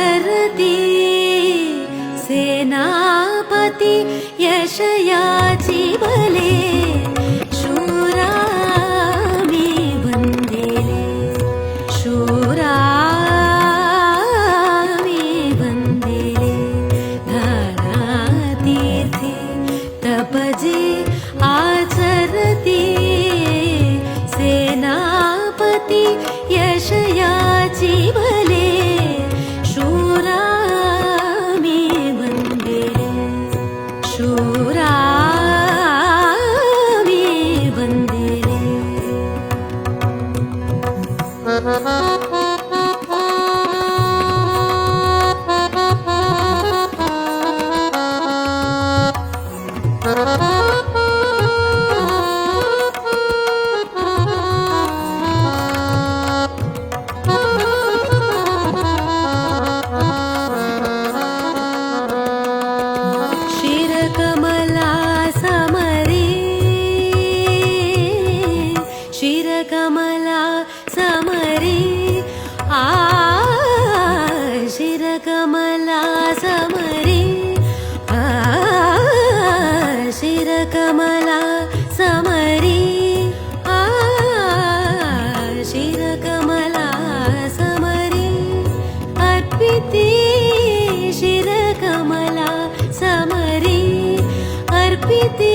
आचरति सेनापति यशयाचि बले शूरा मे वन्देले शूरा मे वन्देले धारातीर्थे तपजे आचरति सेनापति यशयाचि बले शूरा मे वन्देले शूरा मे वन्देले शिरकमला समरे शिरकमला समरे शिरकमला समरे शिरकमला समरे शिरकमला समरे अर्पिते शिरकमला समरे अर्पिते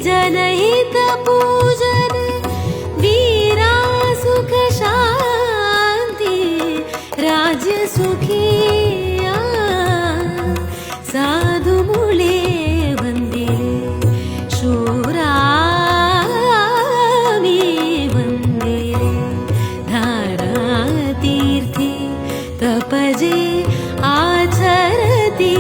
जनहित पूजन वीरा सुख शांति राज्य सुखी साधु मुळे वन्देले शूरा मे वन्देले धारातीर्थे तपजे आचरति